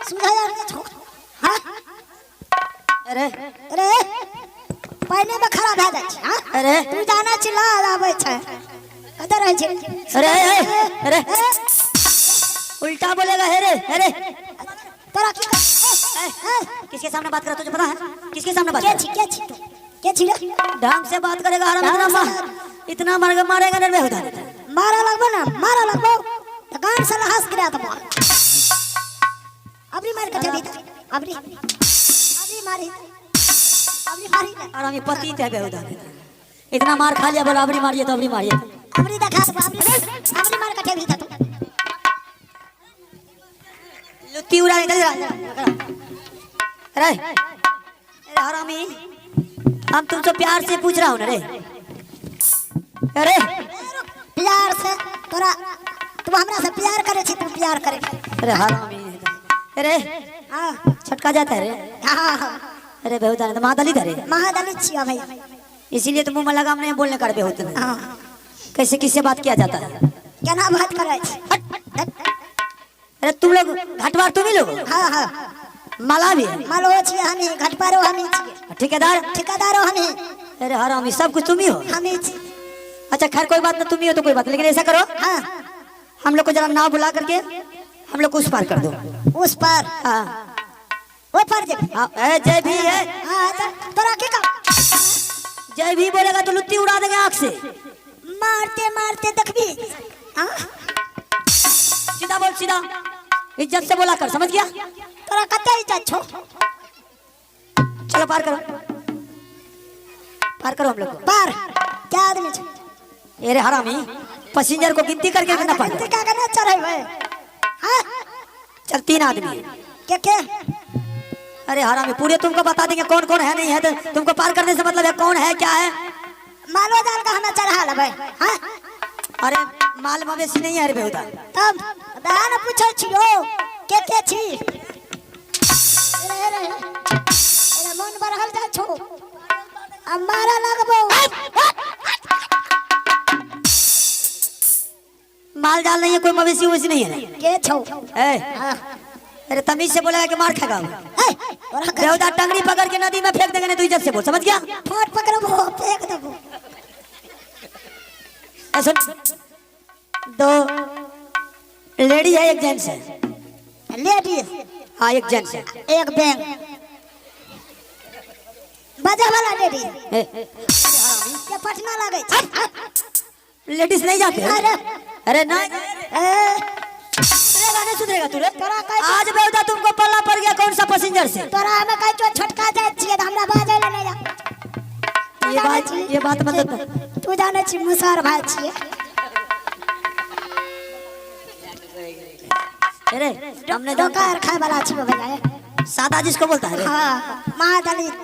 सुधा यार हां अरे अरे पहले में खराब है जाय हां अरे तू जाना चिल्ला आवे छै अदर है छै अरे अरे उल्टा बोलेगा है रे अरे तोरा की किसके सामने बात कर तुझे पता है किसके सामने बात के छी रे ढंग से बात करेगा हराम इतना मारेगा नर में होता मारा लगबो त गान से हंस गिरा त अबरी मार के देबी अबरी मारी और हम पति ते गए उधर इतना मार खा लिया बोला अबरी मारिए तो अबरी मारिए अबरी देखा अबरी मार के देबी त लुत्ती उड़ा निकल रहा अरे हरामी हम तुमसे प्यार से पूछ रहा हूँ ना रे अरे प्यार से तोरा तू हमरा से प्यार करे छी तू प्यार करे अरे हरामी अरे हां छटका जाता है रे हां अरे बेहुदा तो महादलित है रे महादलित छिया भाई इसीलिए तो मुंह में लगाम नहीं बोलने कर बेहुद में हां कैसे किससे बात किया जाता है केना बात करे अरे तुम लोग घाटवार तुम ही लोग हां माला भी मालो छिया हमें घाटपारो हमें छिए ठेकेदारो हमें अरे हरामी सब कुछ तुम ही हो हमें अच्छा खैर कोई बात ना तुम ही हो तो कोई बात नहीं, लेकिन ऐसा करो हां हम लोग को जरा नाव बुला करके हम लोग को उस पार कर दो उस पार हाँ वो पार जे जय भी है हां तोरा के का जय भी बोलेगा तो लुत्ती उड़ा देंगे आंख से मारते देखबी हां सीधा बोल सीधा इज्जत से बोला कर समझ गया तोरा कते इज्जत छो चलो पार करो हम लोग को पार क्या आदमी छो अरे हरामी पैसेंजर को गिनती करके ना पार गिनती का करना चढ़े हां चल 3 आदमी के अरे हरामी पूरे तुमको बता देंगे कौन कौन है नहीं है तो तुमको पार करने से मतलब है कौन है क्या है मालो जाल का हमें चढ़ा लेबै हां अरे माल मवेशी नहीं है रे बेहुदा तब दान पूछै छियो के छी अरे मन बरहल जा छो हमारा लगबो माल जाल नहीं है कोई मवेशी ववेशी नहीं है के छो अरे तमीज से बोलेगा कि मार खाएगा बेहुदा टंगड़ी पकड़ के नदी में फेंक देंगे तू इज्जत से बोल समझ गया फोट पकड़बो फेंक देबो ऐसा 2 लेडी है 1 जेंट्स है लेडीज हाँ 1 जेंट्स है एक बैंक बजा वाला लेडी ये पटना लागे लेडीज नहीं जाते अरे ना सुधरेगा तू रे आज बेहुदा तुमको पल्ला पड़ गया कौन सा पैसेंजर से तोरा हमें कह जो छटका जाय छिए हमरा बाजे ले नहीं जा ये बात मतलब तू जाने छी मुसार भाई छिए अरे हमने दोकार खाए वाला छिए भैया सादा जिसको बोलता है हां महादलित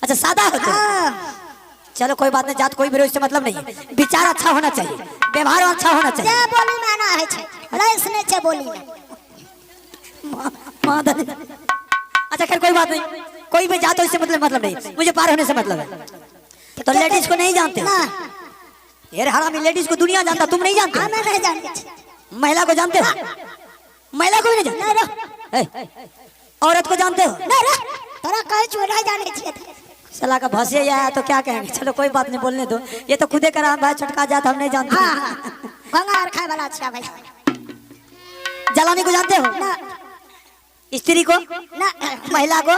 अच्छा सादा होता है चलो कोई बात नहीं जात कोई विरोध से मतलब नहीं है विचार अच्छा होना चाहिए व्यवहार अच्छा होना चाहिए जे बोली माना है छे रईस ने छे बोली अच्छा खैर कोई बात नहीं कोई भी जात हो इससे मतलब नहीं मुझे पार होने से मतलब है तो लेडीज को नहीं जानते ना यार हरामी लेडीज को दुनिया जानता तुम नहीं जानते हमें नहीं जानते महिला को जानते हो महिला को भी नहीं जानते औरत को जानते हो नहीं तोरा कहे चोरा जाने छिए सला का भसे आया तो क्या कहेंगे चलो कोई बात नहीं बोलने दो ये तो खुदे करा भाई छटका जात हम नहीं जानते हां गंगार खाए वाला छिया भाई जलाने को जानते हो ना स्त्री को ना महिला को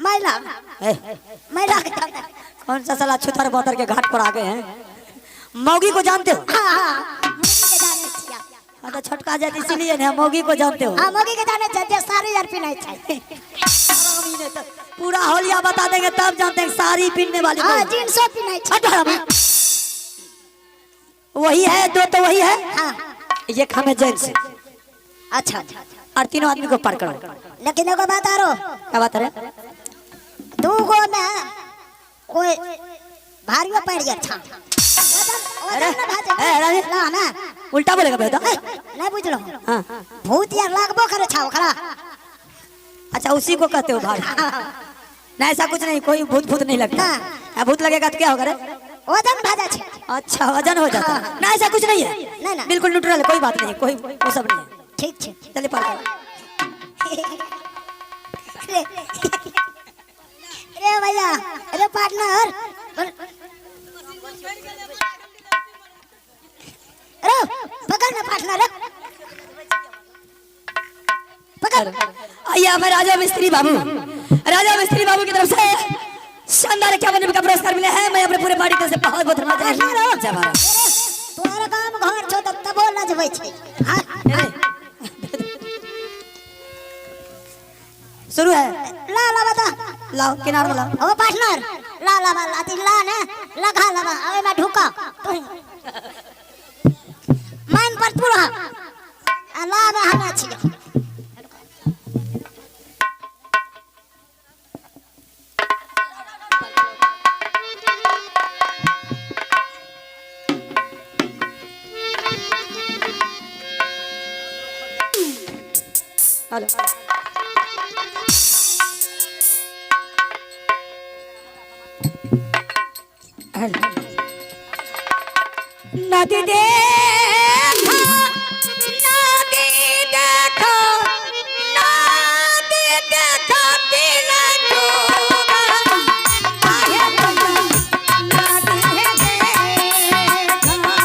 महिला कौन सा साला छुतर बोतर के घाट पर आ गए हैं मौगी को जानते हो हां मुझे जाने छिया हां तो छटका जात इसीलिए ना मौगी को जानते हो हां मौगी के जाने चाहिए सारी यार पीना चाहिए पूरा होलिया बता देंगे तब जानते हैं साड़ी पीने वाली हां जींस पीना चाहिए वही है दो तो वही है हां ये हमें जेंट्स अच्छा और 3 आदमी को पार करो लेकिन एगो बात आरो क्या बात है 2 गो में कोई भारियो पड़ गया था अरे ना ना उल्टा बोलेगा बेटा नहीं बुझ लो हां भूत यार लागबो करे छाओ खड़ा अच्छा उसी को कहते हो भाई ना ऐसा कुछ नहीं कोई भूत भूत नहीं लगता भूत लगेगा तो क्या होगा रे वजन भाजा छे अच्छा वजन हो जाता है ना ऐसा कुछ नहीं है ना ना बिल्कुल न्यूट्रल है कोई बात नहीं कोई वो सब नहीं है ठीक छे चलिए पार करो अरे भैया, अरे पार्टनर, अरे पकड़ ना पार्टनर, पकड़। आइए हमें राजा मिस्त्री बाबू की तरफ से शानदार 51 रुपए का पुरस्कार मिला है। मैं अपने पूरे पार्टी की तरफ से बहुत बहुत धन्यवाद देता हूं। तोरा काम घर छो तब तब बोल ना जबै छै। हां शुरू है। ला ला बता, लाओ किनारे लाओ। ओ पार्टनर, ला ला ला ती ला ना, लगा लगा अबे मैं ढुका तो मान पर पूरा ला में हमें छी। हेलो नदी देखा दिला डूबा आहे नदी देखा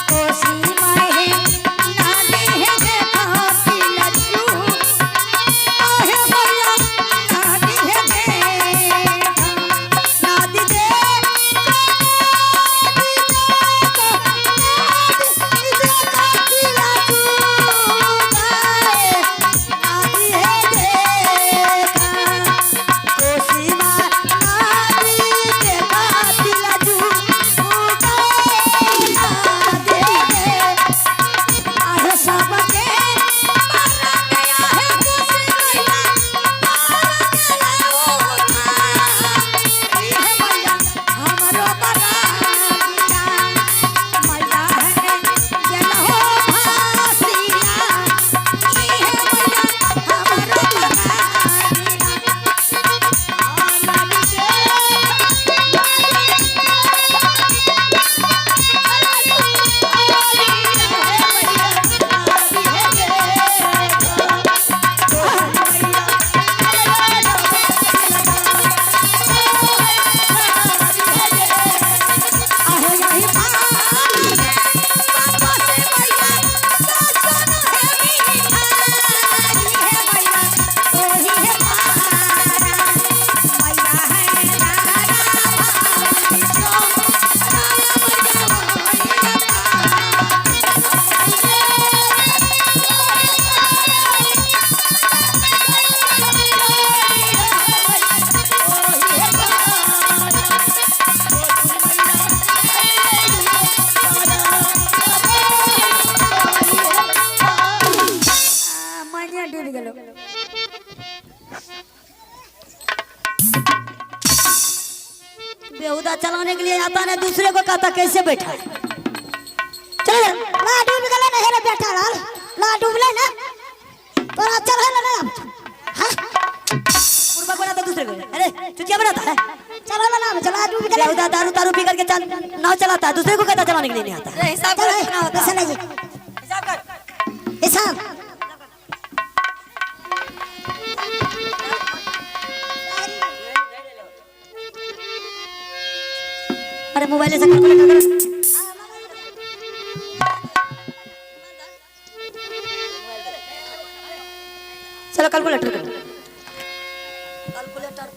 कोसी माहे नदी देखा दिला डूबा आहे भैया नदी देखा नदी बेहुदा चलाने के लिए आता है, दूसरे को कहता कैसे बैठा है। चल ला डूब गले ना हेरे बैठा रहल, ला डूबले ना तोरा चढ़े ना। हां पूर्वा बना तो दूसरे को, अरे चुतिया बनाता है। चलो ना चला डूब गले। बेहुदा दारू तारू पी करके नाव चलाता है, दूसरे को कहता चलाने के लिए नहीं आता। हिसाब कर कितना होता है? नहीं हिसाब कर। हिसाब अरे मोबाइल से कैलकुलेटर कर। चलो कैलकुलेटर कर। कैलकुलेटर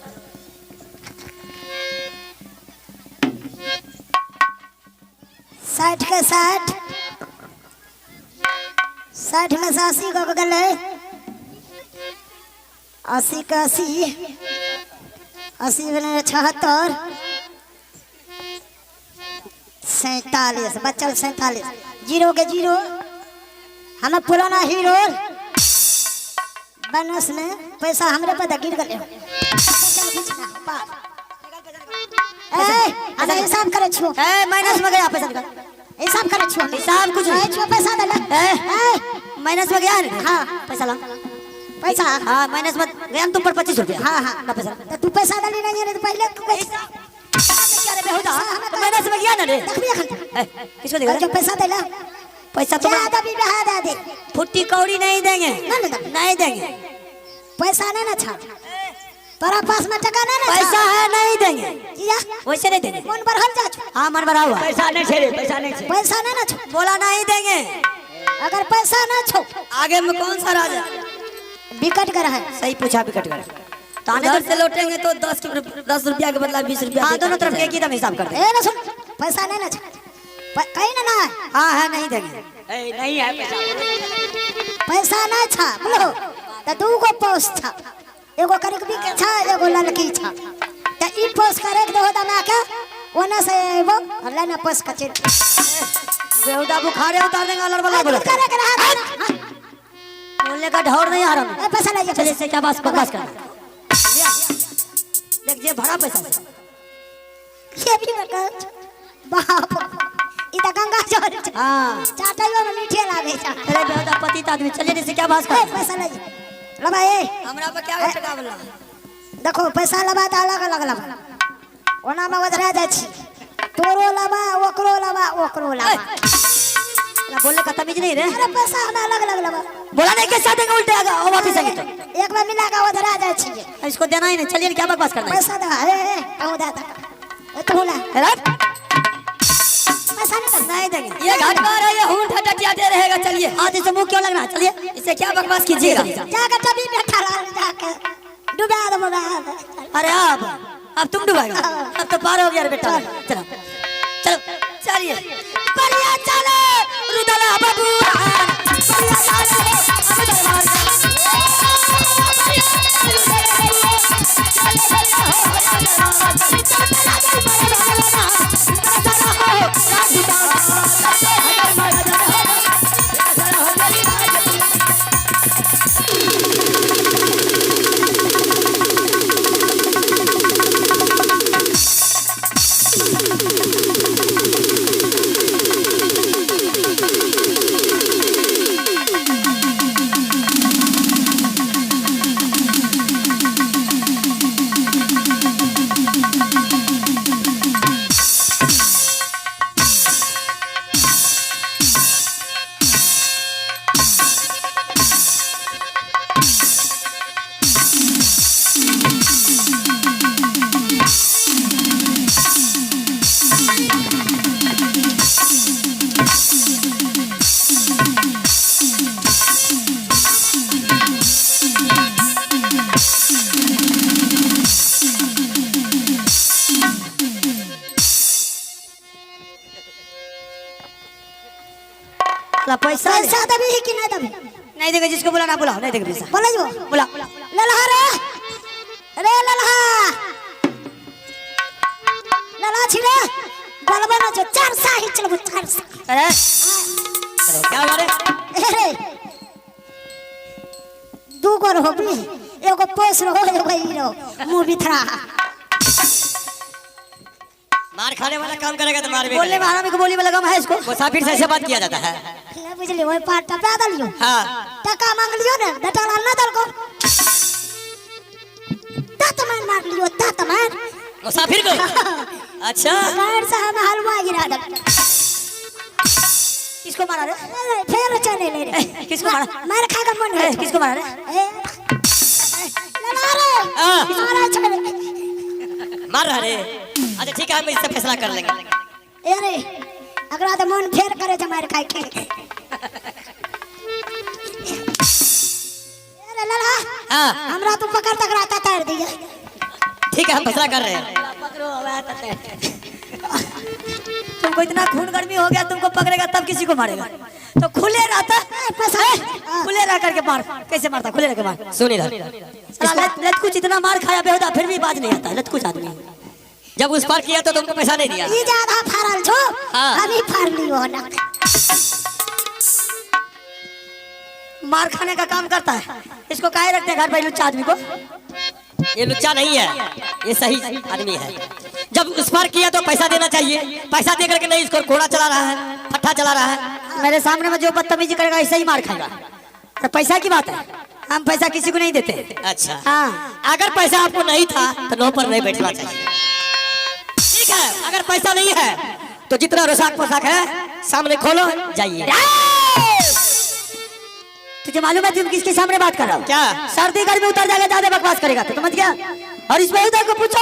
60 के 60 60 में से 80 को गले 80 का 80 80 में 76 47 बचल 47 जीरो के जीरो। हमें पुराना हीरो बनस में पैसा हमरे पता गिर गए। अरे हिसाब करे छो। माइनस में गया पैसा निकाल। हिसाब करे छो। हिसाब कुछ नहीं। छो पैसा दे ले। माइनस में गया है। हाँ पैसा ला। पैसा हाँ माइनस में गया तुम पर 25 रुपया। हाँ हाँ ना पैसा तो तू पैसा दे नहीं रे तो पहले तू पैसा माइनस में गया ना रे। किसको देगा? जो पैसा दे ले पैसा तो ज्यादा भी बढ़ा दे। फुट्टी कौड़ी नहीं देंगे, नहीं देंगे। पैसा नहीं ना छा तोरा पास में टका नहीं ना पैसा है नहीं देंगे, किया वैसे नहीं देंगे। मन भर हल जा छो हाँ मन भरा हुआ, पैसा नहीं छे, पैसा नहीं छे। पैसा नहीं ना छो बोला नहीं देंगे। अगर पैसा ना छो आगे में कौन सा राजा? विकट कर है सही पूछा, विकट कर। ताने उधर से लौटेंगे तो 10 रुपया के बदला 20 रुपया। हाँ दोनों तरफ एक ही दम हिसाब कर दे। ए ना सुन पैसा नहीं ना छो कहीं ना ना हाँ है नहीं देंगे। नहीं है पैसा। पैसा ना छा बोलो तो दू गो पोस्ट छा एगो करिक भी के छा एगो लड़की छा तो ई पोस्ट करे के दो दमा के ओना से एबो अल्लाह ना पोस्ट का चल बेहुदा बुखारे उतार देंगे अलर बला बोले। करे के रहा बोलने का ढौर नहीं आ रहा मैं। ए पैसा ले जा चलिए से क्या बकवास कर देख जे भरा पैसा से। ये भी बकवास बाप ई त गंगा जल छा हाँ चाटइयो में मीठे लागे छा अरे बेहुदा पतित आदमी, चलिए से क्या बात ए कर। पैसा ले जा लबा ए हमरा पर क्या टका बोला? देखो पैसा लबा त अलग अलग लबा ओना में वधरा जा छी तोरो लबा ओकरो लबा ना बोलने का तमीज नहीं रे। अरे पैसा हमें अलग अलग लबा बोला नहीं कैसा देंगे, उल्टे आगा और वापस आएंगे तो एक बार मिला का वधरा जा छी इसको देना ही नहीं। चलिए क्या बकवास करना है? पैसा दे ए कहूं दाता ए तो बोला पैसा नहीं देंगे। ये घाट पर है, ये हूं ठटटियाते रहेगा। चलिए हाथ से मुंह क्यों लगना है? चलिए इससे क्या बकवास कीजिएगा। जाके तभी बैठा रहा जाके डुबा दे मगा अरे अब तुम डुबाएगा, अब तो पार हो गया रे बेटा। चलो चलो चलिए बढ़िया चलो रुदला बबुआ बढ़िया पैसा पैसा दबी कि नहीं दबी नहीं देंगे। जिसको बोला ना बुलाओ, नहीं देंगे पैसा। बोले जो बुला ललहा रे ललहा ललहा छिरे बोलबे ना जो 4 साही चलबो 4 सा अरे चलो क्या बारे अरे दू गो रहो भी एगो पोस रहो एगो ई रहो मुंह बिथरा मार खाने वाला काम करेगा तो मार भी बोलने में हरामी को बोली में लगम है इसको। मुसाफिर से ऐसे बात किया जाता है। ले बुझली ओए पाट पैदल लियो हाँ टका मांग लियो ने बेटा लाल ना दल को तात मार लियो तात मार मुसाफिर को अच्छा गाड़ से हमें हलवा गिरा दे किसको मारा रे? फिर चले ले रे किसको मारा? मार खा कर मन है किसको मारा रे? लला रे हाँ। मारा चले मार रहा रे। अच्छा ठीक है, हम इससे फैसला कर लेंगे। ए रे अगला तो मन फेर करे जमार खाए के अरे लला हाँ हमरा तो पकड़ तक राता तार दिया ठीक है, हम फैसला कर रहे हैं। तुमको इतना खून गर्मी हो गया, तुमको पकड़ेगा तब किसी को मारेगा। तो खुले रहता खुले रह करके मार। कैसे मारता? खुले रह के मार। सुन इधर, लत कुछ इतना मार खाया बेहुदा फिर भी बाज नहीं आता। लत कुछ आदमी जब उस पार किया तो तुमको पैसा नहीं दिया। ई ज्यादा फारल छो हाँ। अभी फार लियो ना मार खाने का काम करता है। इसको काहे रखते हैं घर पे लुच्चा आदमी को? ये लुच्चा नहीं है, ये सही आदमी है। जब उस पार किया तो पैसा देना चाहिए। पैसा दे करके नहीं, इसको घोड़ा चला रहा है, फट्टा चला रहा है। मेरे सामने में जो बदतमीजी करेगा ऐसे ही मार खाएगा। तो पैसा की बात है, हम पैसा किसी को नहीं देते। अच्छा हाँ अगर पैसा आपको नहीं था तो नो पर नहीं बैठना चाहिए। ठीक है, अगर पैसा नहीं है तो जितना रोसाक पोशाक है सामने खोलो, जाइए। तुझे मालूम है तुम किसके सामने बात कर रहा हो? क्या? सर्दी गर्मी उतर जाएगा, ज्यादा बकवास करेगा तो समझ गया। और इस बेहुदा को पूछो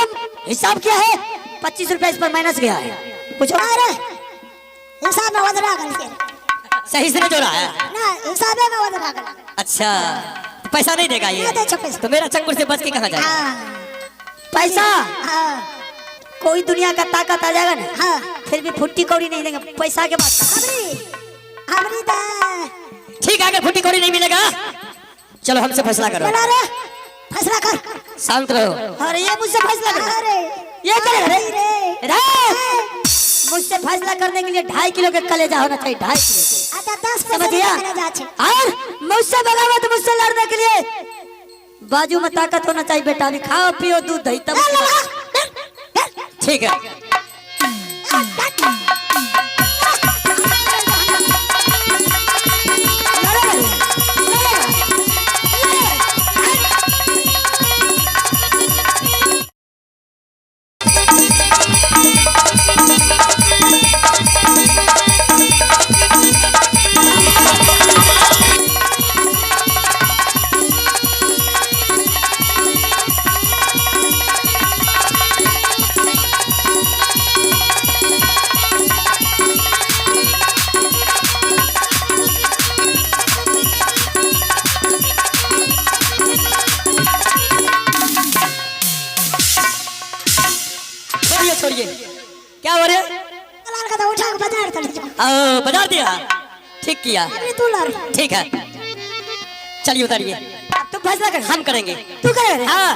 हिसाब क्या है। 25 रुपए इस पर माइनस गया है, पूछो। अरे हिसाब में वजरा कर सही से नहीं जोड़ा है ना, हिसाब में वजरा कर। अच्छा पैसा नहीं देगा ये नहीं दे पैसा। तो मेरा चंगुल से बच के कहाँ जाएगा? हाँ पैसा हाँ कोई दुनिया का ताकत आ जाएगा ना, हाँ फिर भी फुट्टी कौड़ी नहीं देंगे। पैसा के बात हमरी दा ठीक है, अगर फुटी कौड़ी नहीं मिलेगा चलो हमसे फैसला करो। चला रे फैसला कर। शांत रहो। अरे ये मुझसे फैसला कर, अरे ये करे रे रे रे मुझसे फैसला करने के लिए 2.5 किलो के कलेजा होना चाहिए, 2.5 किलो। आता 10 समझ गया? और मुझसे बगावत, मुझसे लड़ने के लिए बाजू में ताकत होना चाहिए बेटा। अभी खाओ पियो दूध दही तब ठीक है। छोड़िए क्या हो रहे? लाल का तो उठा के बाजार चले जाओ। बाजार दिया, ठीक किया। अरे तू लाल ठीक है चलिए उतारिए। अब तुम फैसला कर। हम करेंगे। तू करे हाँ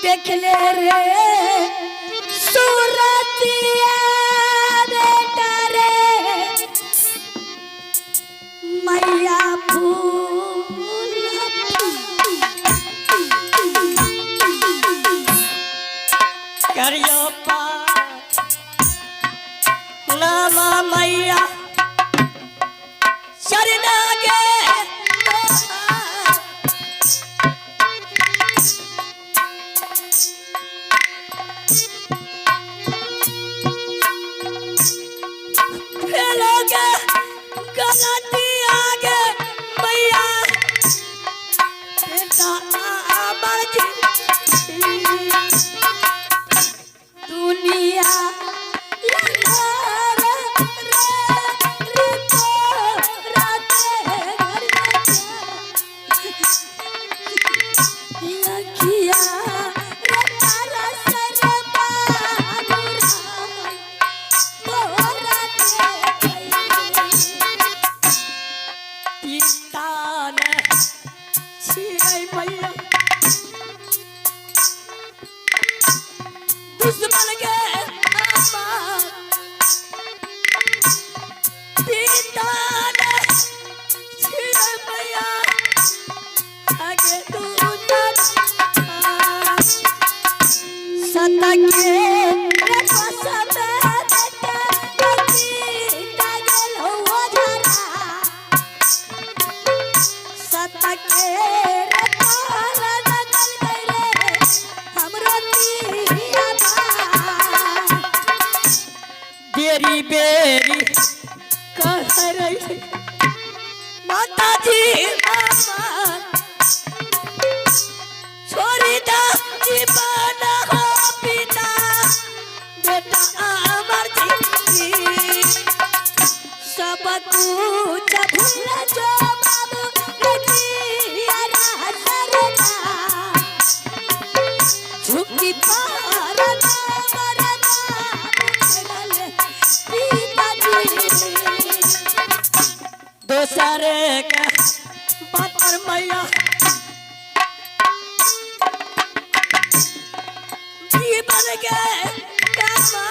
देख ले रे सूरतिया बेटा रे मैया फूल करियो नामा मैया शरणा गे गलती आगे मैया बेटा दुनिया दुश्मन के पिता ने छिड़े मैया आगे सतके बेरी बेरी कह रही माता जी मामा छोड़ी दा जीवाना दोसरे के बात पर मैया जीवन के कामा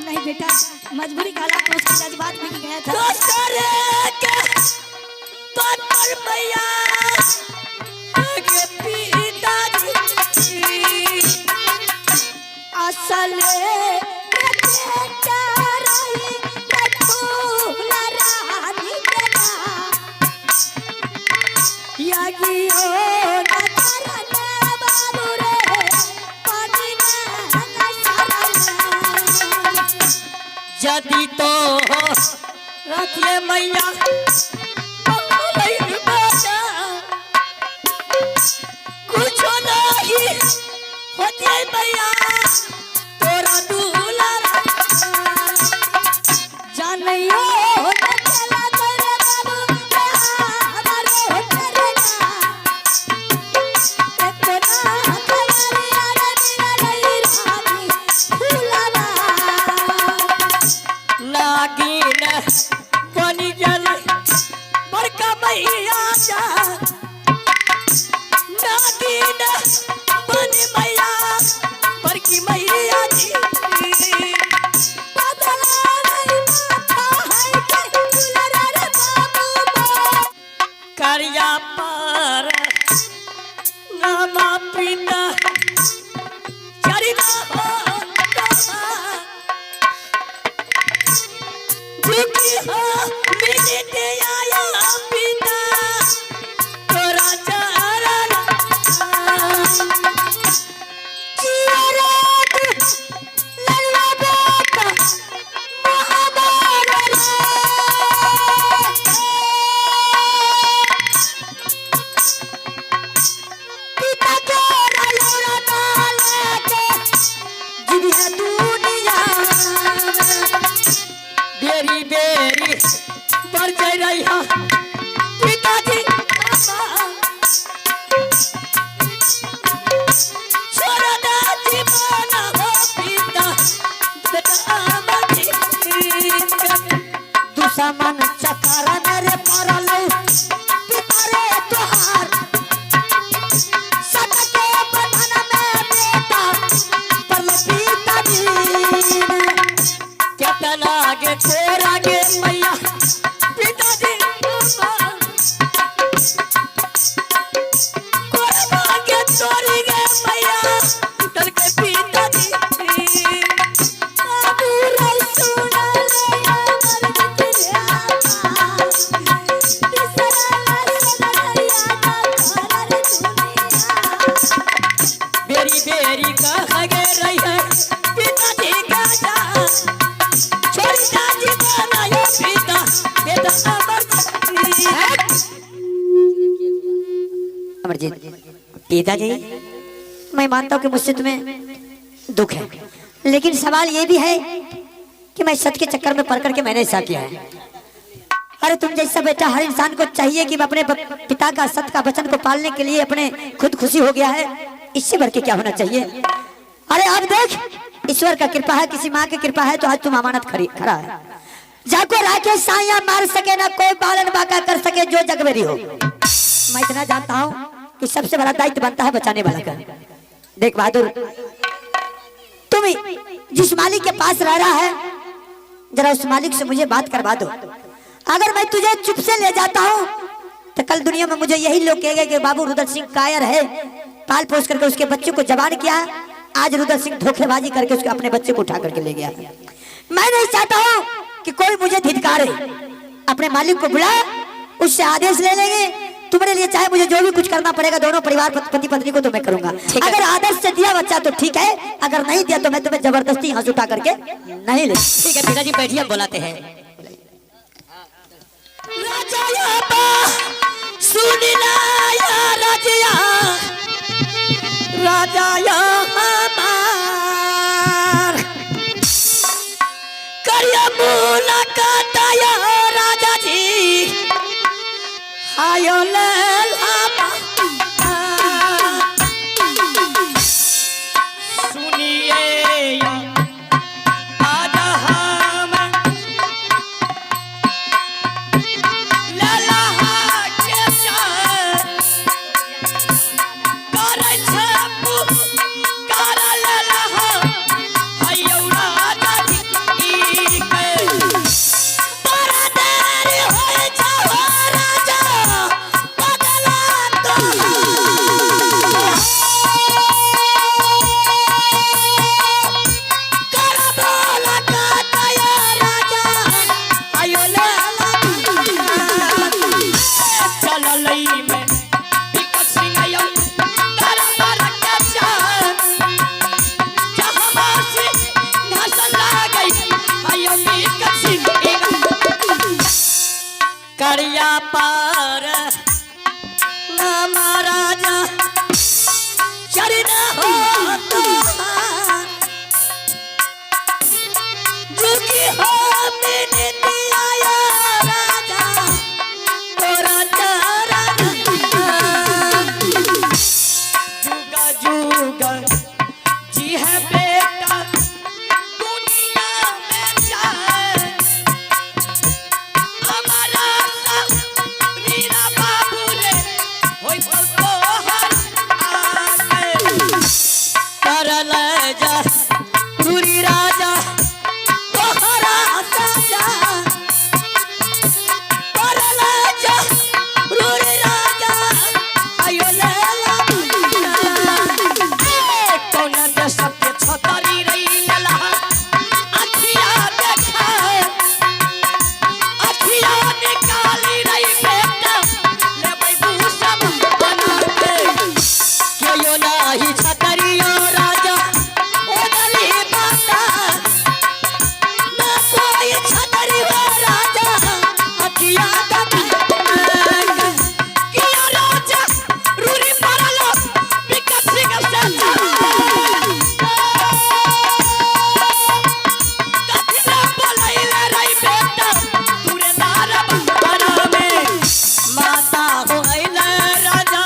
नहीं बेटा, मजबूरी का हालात में उसका जज्बात बिक गया था। दोसरे के बात पर मैया आगे पिताजी असले बेटा रही रखूला रानी बेटा यागियो न करना बाबू रे पानी न सरना यदि तो रखिए मैया कुछ नहीं होती मैया तोरा दुलारा जानियो न चला तोरे बाबू हमारे करेगा इतना करिया रे मेरा नहीं रानी फूलावा नागिन बनी जल बड़का मैया जा नागिन बनी मैया बड़की मैया जी करिया पर नामा पिता चरिना हो झुकी हो मिलते आया पिता तोरा चारा लल्ला बेटा महाबार पिता तोरा लोरा डाले के जिबिया दुनिया बेरी बेरी बढ़ जाए रही है पिताजी छोड़ा ना जीवन हो पिता बेटा मती दुश्मन चक्कर मेरे परलो पिता रे तोहार सटके बंधन में बेटा परले पिता जी केतना गे छोरा गे मैया पिताजी कोरबा के चोरी गे मैया डर के पिताजी बाबू रे सुना ले अमर तेरा तीसरा लड़ैया का घर दुनिया बेरी बेरी कह गे रही है पिताजी का जा छोड़ जा जीवन आयो पिता बेटा अमरजीत पिताजी मैं मानता हूँ कि मुझसे तुम्हें दुख है, लेकिन सवाल ये भी है कि मैं सत्य के चक्कर में पड़ करके मैंने ऐसा किया है। अरे तुम जैसा बेटा हर इंसान को चाहिए कि अपने पिता का सत्य का वचन को पालने के लिए अपने खुद खुशी हो गया है, इससे बढ़ के क्या होना चाहिए। अरे अब देख, ईश्वर का कृपा है, किसी माँ की कृपा है तो आज तुम अमानत खड़ा है। जाको राके साया मार सके ना कोई पालन बाका कर सके जो जगवेरी हो। मैं इतना जानता हूँ कि सबसे बड़ा दायित्व बनता है बचाने वाला का। देख बहादुर, तुम जिस मालिक के पास रह रहा है जरा उस मालिक से मुझे बात करवा दो। अगर मैं तुझे चुप से ले जाता हूँ तो कल दुनिया में मुझे यही लोग कहेंगे कि बाबू रुद्र सिंह कायर है, पाल पोस करके उसके बच्चे को जवान किया, आज रुद्र सिंह धोखेबाजी करके उसके अपने बच्चे को उठा करके ले गया। मैं नहीं चाहता हूँ कि कोई मुझे धिक्कारे। अपने मालिक को बुला, उससे आदेश ले लेंगे। तुम्हारे लिए चाहे मुझे जो भी कुछ करना पड़ेगा, दोनों परिवार पति पत्नी को तो मैं करूंगा। अगर आदेश से दिया बच्चा तो ठीक है, अगर नहीं दिया तो मैं तुम्हें जबरदस्ती यहाँ से उठा करके नहीं ले। ठीक है पिताजी बैठिए, हम बुलाते हैं। राजा हमार करिया मुलाकात आया राजा जी आयो सुनी पार नाम राजा चरण हो दुखी हो मैंने दिया राजा तोरा चरण जुगा जुगा जी है बेटा दुनिया में जाए हमारा मीरा बाबू रे होई तो हर आगे कर ले जा पूरी राजा तोहरा साजा कर ले जा पूरी राजा आयो ले ला कौन देश के छतरी रही लला अखिया देखा अखिया निकाली रही बेटा ले बैबू सब बना के केयो नाही छतरियो राजा ओ दली माता ना कोई छतरी हो राजा अखिया देखा किया राजा रूरी मारलो विकट सिंह से कथिना बोलैले रही बेटा तुरे दार बना में माता होइले राजा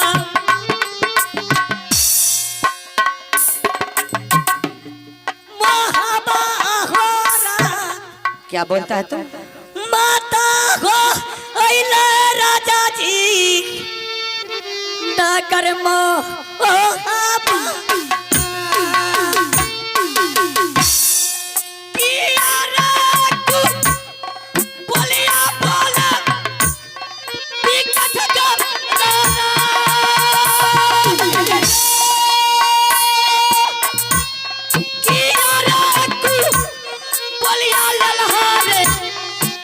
महाबा होरा क्या बोलता है तू माता हो अइले राजा जी डाकर मो ओ हाबा किया राकू बोलिया बोला विकट गमना किया राकू बोलिया ललहारे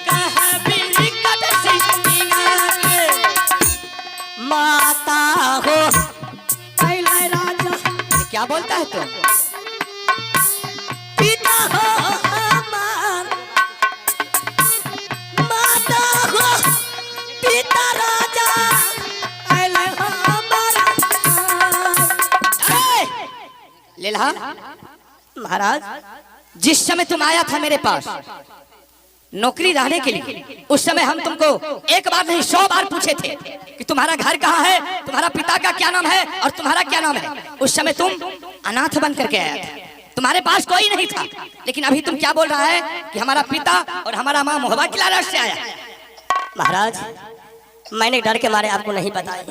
कह विकट सिंहिया के माता हो पहले राजा क्या बोलता है तू पिता हो हमार माता हो पिता राजा पहले हो हमारा लीला महाराज जिस समय तुम आया था मेरे पास नौकरी रहने के लिए उस समय हम तुमको एक बार नहीं 100 बार पूछे थे कि तुम्हारा घर कहाँ है तुम्हारा पिता का क्या नाम है और तुम्हारा क्या नाम है उस समय तुम अनाथ बन करके आया था तुम्हारे पास कोई नहीं था लेकिन अभी तुम क्या बोल रहा है कि हमारा पिता और हमारा माँ मोहब्बत की लालच से आया महाराज मैंने डर के मारे आपको नहीं बताया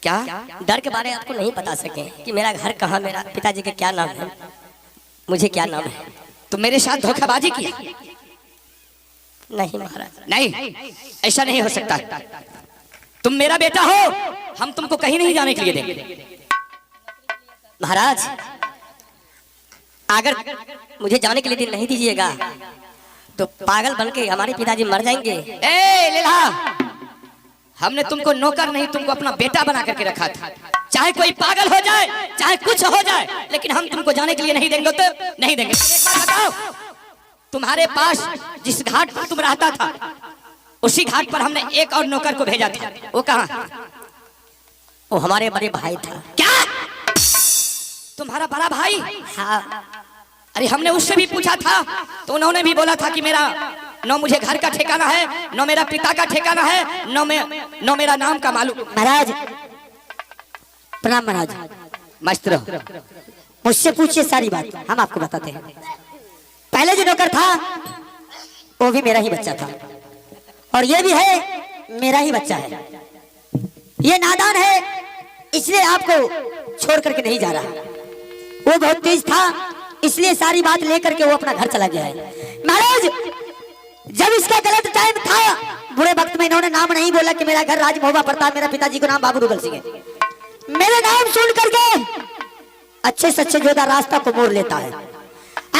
क्या डर के बारे आपको नहीं बता सके कि मेरा घर कहाँ मेरा पिताजी का क्या नाम है मुझे क्या नाम है तुम मेरे साथ धोखाबाजी की नहीं महाराज नहीं ऐसा नहीं हो सकता तुम मेरा बेटा हो हम तुमको कहीं नहीं जाने के लिए देंगे महाराज अगर मुझे जाने के लिए दिन नहीं दीजिएगा तो पागल बनके हमारे पिताजी मर जाएंगे ए लीला हमने तुमको नौकर नहीं तुमको अपना बेटा बना करके रखा था चाहे कोई पागल हो जाए चाहे कुछ हो जाए लेकिन हम तुमको जाने के लिए नहीं देंगे तो नहीं देंगे एक बात बताओ तुम्हारे पास जिस घाट पर तुम रहता था उसी घाट पर हमने एक और नौकर को भेजा था वो कहाँ वो हमारे बड़े भाई था क्या तुम्हारा बड़ा भाई हाँ अरे हमने उससे भी पूछा था तो उन्होंने भी बोला था कि मेरा न मुझे घर का ठिकाना है न मेरा पिता का ठिकाना है न मेरा नाम का मालूम महाराज प्रणाम महाराज मस्त रहो मुझसे पूछिए सारी बात हम आपको बताते हैं पहले जो नौकर था वो भी मेरा ही बच्चा था और ये भी है मेरा ही बच्चा है ये नादान है इसलिए आपको छोड़ करके नहीं जा रहा वो बहुत तेज था इसलिए सारी बात लेकर के वो अपना घर चला गया है महाराज जब इसका गलत टाइम था बुरे वक्त में इन्होंने नाम नहीं बोला कि मेरा घर राजमोहबा पड़ता है मेरा पिताजी को नाम बाबू रुगल सिंह है मेरे नाम सुन करके अच्छे से अच्छे जोधा रास्ता को मोड़ लेता है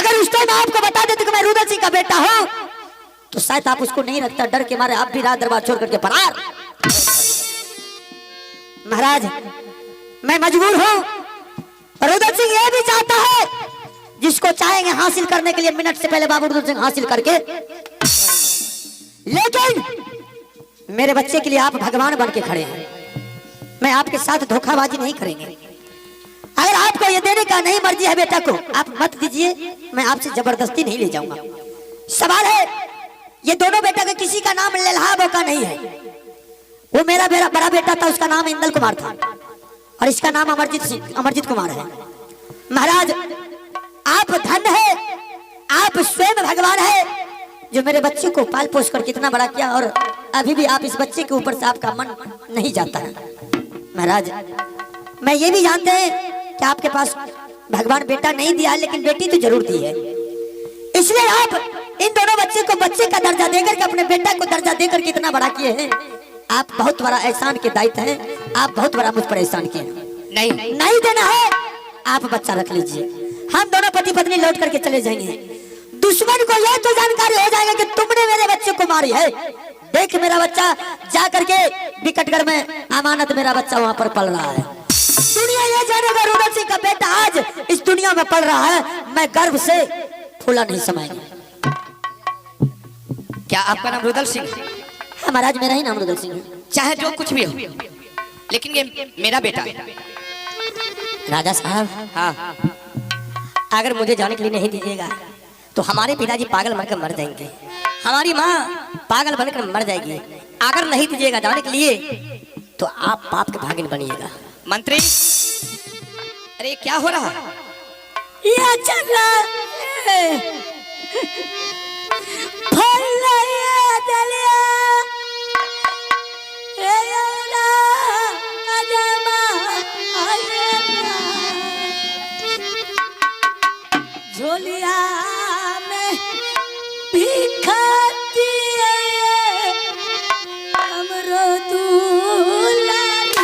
अगर उस टाइम आपको बता देते कि मैं रुगल सिंह का बेटा हूं तो शायद आप उसको नहीं रखता डर के मारे आप भी रात दरबार छोड़ करके फरार महाराज मैं मजबूर हूं रुद्र सिंह ये भी चाहता है जिसको चाहेंगे हासिल करने के लिए मिनट से पहले बाबू रुद्र सिंह हासिल करके लेकिन मेरे बच्चे के लिए आप भगवान बन के खड़े हैं। मैं आपके साथ धोखाबाजी नहीं करेंगे। अगर आपको ये देने का नहीं मर्जी है बेटा को, आप मत दीजिए, मैं आपसे जबरदस्ती नहीं ले जाऊंगा। सवाल है, ये दोनों बेटा का किसी का नाम लल्हा का नहीं है। वो मेरा बड़ा बेटा था, उसका नाम इंदल कुमार था, और इसका नाम अमरजीत कुमार है। महाराज, आप धन है, आप स्वयं भगवान है, जो मेरे बच्चे को पाल पोस कर कितना बड़ा किया, और अभी भी आप इस बच्चे के ऊपर से आपका मन नहीं जाता है। महाराज, मैं ये भी जानते हैं कि आपके पास भगवान बेटा नहीं दिया, लेकिन बेटी तो जरूर दी है। इसलिए आप इन दोनों बच्चे को बच्चे का दर्जा देकर के अपने बेटा को दर्जा देकर कितना बड़ा किए हैं। आप बहुत बड़ा एहसान के दायित्व है, आप बहुत बड़ा मुझ पर एहसान किए। नहीं देना है, आप बच्चा रख लीजिए, हम दोनों पति पत्नी लौट करके चले जाएंगे। दुश्मन को यह तो जानकारी हो जाएगा कि तुमने मेरे बच्चे को मारी है। देख, मेरा बच्चा जा करके विकटगढ़ में अमानत, मेरा बच्चा वहां पर पल रहा है। दुनिया ये जानेगा रुदल सिंह का बेटा आज इस दुनिया में पल रहा है। मैं गर्व से फूला नहीं समाएगा। क्या आपका नाम रुदल सिंह? हाँ महाराज, मेरा ही नाम रुदल सिंह है। चाहे जो कुछ भी हो, लेकिन ये मेरा बेटा है। राजा साहब, हाँ, अगर मुझे जाने के लिए नहीं दीजिएगा तो हमारे पिताजी पागल बनकर मर जाएंगे, हमारी माँ पागल बनकर मर जाएगी। अगर नहीं दीजिएगा जाने के लिए तो आप पाप के भागिन बनिएगा। मंत्री, अरे क्या हो रहा? ये चल झोलिया में भिखाती हमरो दुलारी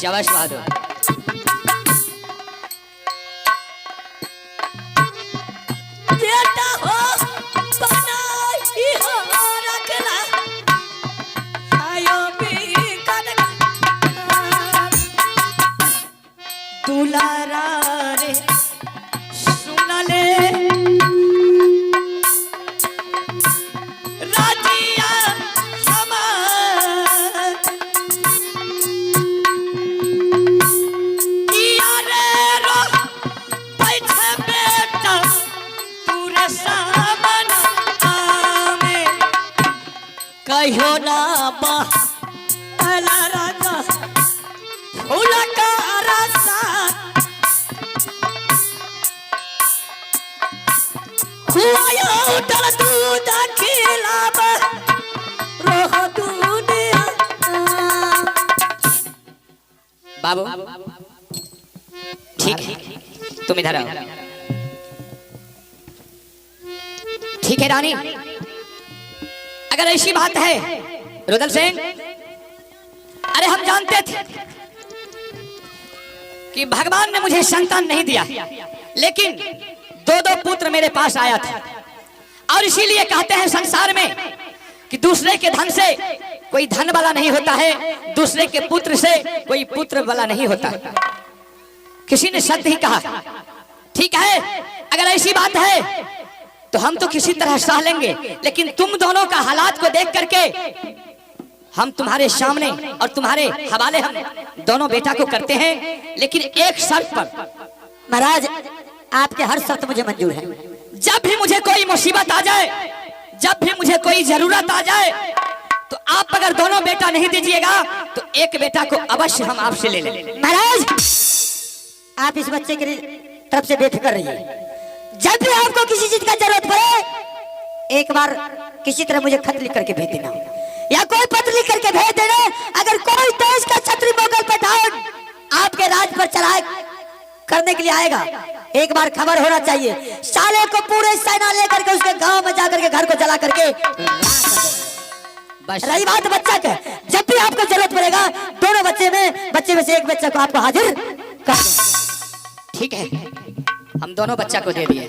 शाबाश बहादुर। बेटा हो बना ही हो रखना आयो भी कर दुलारा रे सुन ले राजिया कहो ना बा अला राजा फूल का रसा हुआ उठल दूध खिलाब रोह दुनिया। बाबू ठीक है, तुम इधर आओ। ठीक है रानी, अगर ऐसी बात है रुदल सिंह, अरे हम जानते थे कि भगवान ने मुझे संतान नहीं दिया, लेकिन दो पुत्र मेरे पास आया था, और इसीलिए कहते हैं संसार में कि दूसरे के धन से कोई धन वाला नहीं होता है, दूसरे के पुत्र से कोई पुत्र वाला नहीं होता। किसी ने सत्य ही कहा। ठीक है, अगर ऐसी बात है तो हम तो किसी तरह सह लेंगे, लेकिन तुम दोनों का हालात को देख करके हम तुम्हारे सामने और तुम्हारे हवाले हम दोनों बेटा को करते हैं, लेकिन एक शर्त पर। महाराज, आपके हर शर्त मुझे मंजूर है। जब भी मुझे कोई मुसीबत आ जाए, जब भी मुझे कोई जरूरत आ जाए, तो आप अगर दोनों बेटा नहीं दीजिएगा तो एक बेटा को अवश्य हम आपसे ले लेंगे। महाराज, आप इस बच्चे के तरफ से बेफिक्र रहिए। जब भी आपको किसी चीज का जरूरत पड़े एक बार किसी तरह मुझे खत लिख करके भेज देना या कोई पत्र लिख करके भेज देना। अगर कोई देश का छत्री मोगल पठान आपके राज पर चढ़ाई करने के लिए आएगा एक बार खबर होना चाहिए। साले को पूरे सेना लेकर के उसके गांव में जाकर के घर को जला करके। रही बात बच्चा का, जब भी आपको जरूरत पड़ेगा दोनों बच्चे में से एक बच्चा को आपको हाजिर कर। ठीक है, हम दोनों बच्चा को दे दिए।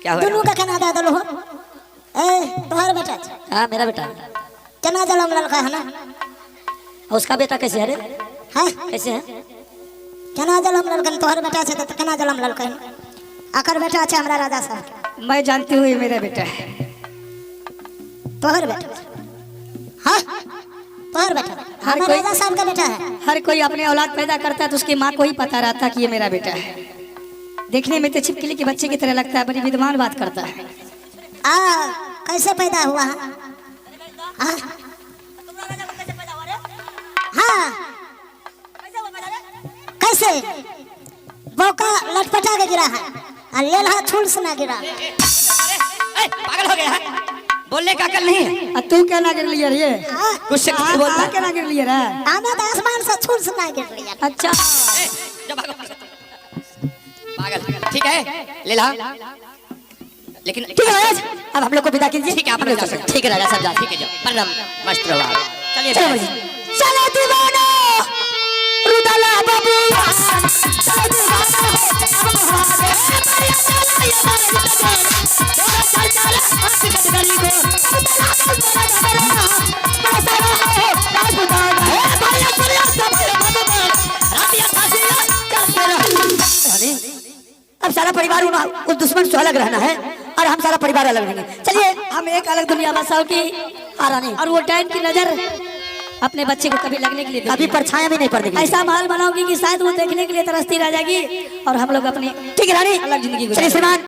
क्या हुआ? दोनों का कहना दादा लो ए तुम्हारा बेटा हाँ मेरा बेटा। चना जलम लड़का है ना? उसका बेटा कैसे है रे? हाँ कैसे है? चना जलम लड़का तुम्हारा बेटा है तो चना जलम लड़का है। आकर बेटा अच्छा हमारा राजा साहब। मैं जानती हूँ ये मेरा बेटा है। तुम्हारा बेटा? हाँ तुम्हारा बेटा हमारा राजा साहब का बेटा है। हर कोई अपने औलाद पैदा करता है तो उसकी माँ को ही पता रहता कि ये मेरा बेटा है। देखने में तो छिपकली के बच्चे की तरह लगता है, बड़ी विद्वान बात करता है। कैसे पैदा हुआ है? हाँ हाँ कैसे बौका लटपटा के गिरा है और लेलहा छुल से ना गिरा। पागल हो गया है? बोलने का अकल नहीं है? तू क्या ना गिर लिया रे? कुछ से कुछ बोलता है। क्या ना गिर लिया रे? आना तो आसमान से छुल से ना गिर रही है। अच्छा पागल। ठीक है ले ला, लेकिन ठीक है राजा, अब हम लोग को विदा कीजिए। ठीक है आप लोग जा सकते हैं। ठीक है राजा साहब जा, ठीक है जाओ। प्रणाम, मस्त रहो आप। चलिए चलो चलिए। भाई। चलो दीवाना रुदला बाबू चलो अब सारा परिवार उस दुश्मन से अलग रहना है और हम सारा परिवार अलग रहेंगे। चलिए हम एक अलग दुनिया बसाओ की आरानी और वो टाइम की नजर अपने बच्चे को कभी लगने के लिए कभी परछाया भी नहीं पड़ने की। ऐसा माहौल बनाओगी कि शायद वो देखने के लिए तरसती रह जाएगी और हम लोग अपनी ठीक है रानी अलग जिंदगी। चलिए श्रीमान।